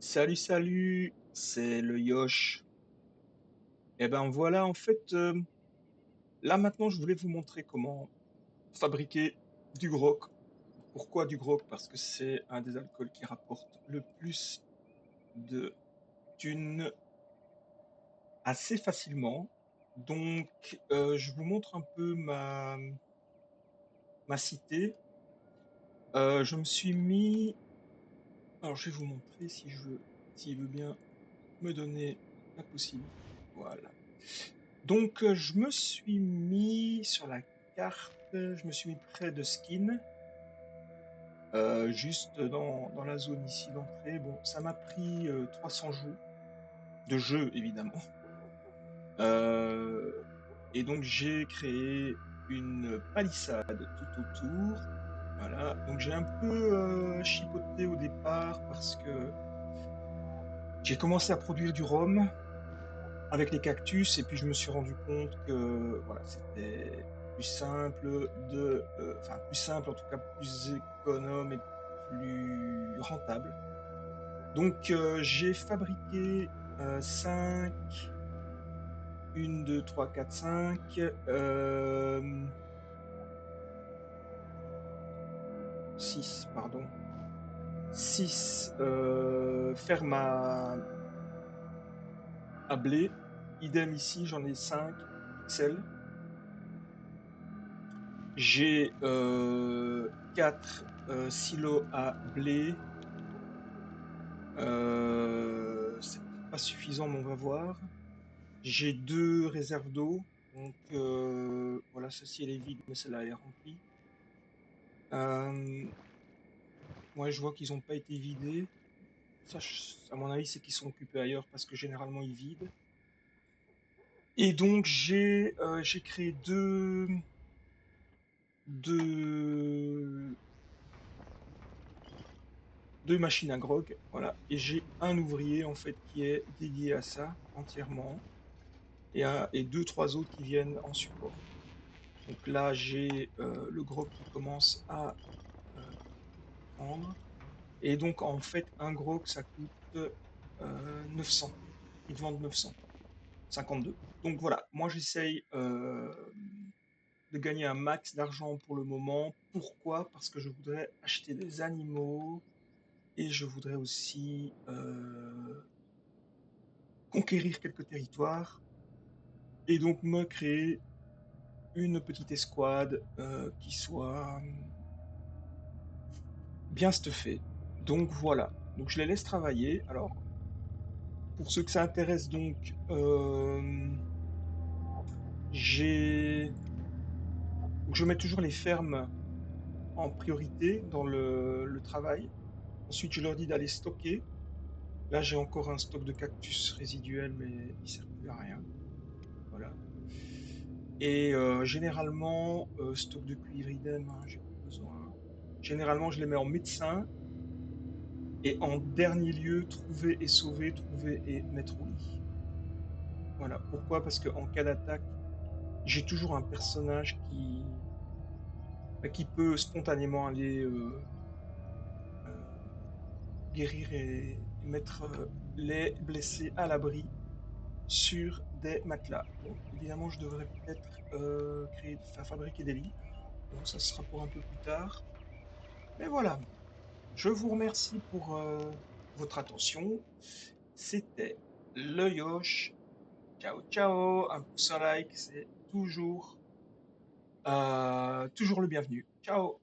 Salut, salut, c'est le Yosh. Et ben voilà, en fait, là maintenant, je voulais vous montrer comment fabriquer du grog. Pourquoi du grog? Parce que c'est un des alcools qui rapporte le plus de thunes assez facilement. Donc, je vous montre un peu ma cité. Je me suis mis. Alors, je vais vous montrer si s'il veut bien me donner la possibilité. Voilà. Donc, je me suis mis sur la carte, je me suis mis près de Skin, juste dans la zone ici d'entrée. Bon, ça m'a pris 300 jours de jeu, évidemment. Euh, et donc, j'ai créé une palissade tout autour. Voilà. Donc, j'ai un peu chipoté au départ parce que j'ai commencé à produire du rhum avec les cactus, et puis je me suis rendu compte que voilà, c'était plus simple enfin plus simple, en tout cas plus économe et plus rentable. Donc j'ai fabriqué 5, 1, 2, 3, 4, 5, 6, pardon, 6 fermes à blé. Idem ici, j'en ai 5 XL. J'ai 4 silos à blé. C'est peut-être pas suffisant, mais on va voir. J'ai 2 réserves d'eau. Donc voilà, celle-ci elle est vide, mais celle-là elle est remplie. Euh, ouais, je vois qu'ils n'ont pas été vidés. Ça, à mon avis, c'est qu'ils sont occupés ailleurs parce que généralement ils vident. Et donc j'ai créé deux, deux machines à grog, voilà. Et j'ai un ouvrier en fait qui est dédié à ça entièrement, et deux, trois autres qui viennent en support. Donc là, j'ai le grog qui commence à euh, prendre. Et donc en fait, un grog, ça coûte 900. Ils te vendent 900, 52. Donc voilà, moi j'essaye de gagner un max d'argent pour le moment. Pourquoi? Parce que je voudrais acheter des animaux et je voudrais aussi conquérir quelques territoires et donc me créer une petite escouade qui soit bien stuffée. Donc voilà. Donc je les laisse travailler. Alors pour ceux que ça intéresse, donc j'ai donc je mets toujours les fermes en priorité dans le travail. Ensuite, je leur dis d'aller stocker. Là, j'ai encore un stock de cactus résiduel, mais il sert plus à rien. Voilà. Et généralement, stock de cuivre idem, hein, j'ai plus besoin. Généralement, je les mets en médecin et en dernier lieu, trouver et sauver, trouver et mettre au lit. Voilà. Pourquoi? Parce qu'en cas d'attaque, j'ai toujours un personnage qui peut spontanément aller euh, guérir et mettre les blessés à l'abri sur des matelas. Bon, évidemment, je devrais peut-être enfin, fabriquer des lits. Bon, ça sera pour un peu plus tard. Mais voilà, je vous remercie pour votre attention. C'était le Yosh. Ciao, ciao. Un pouce en like, c'est toujours le bienvenu. Ciao.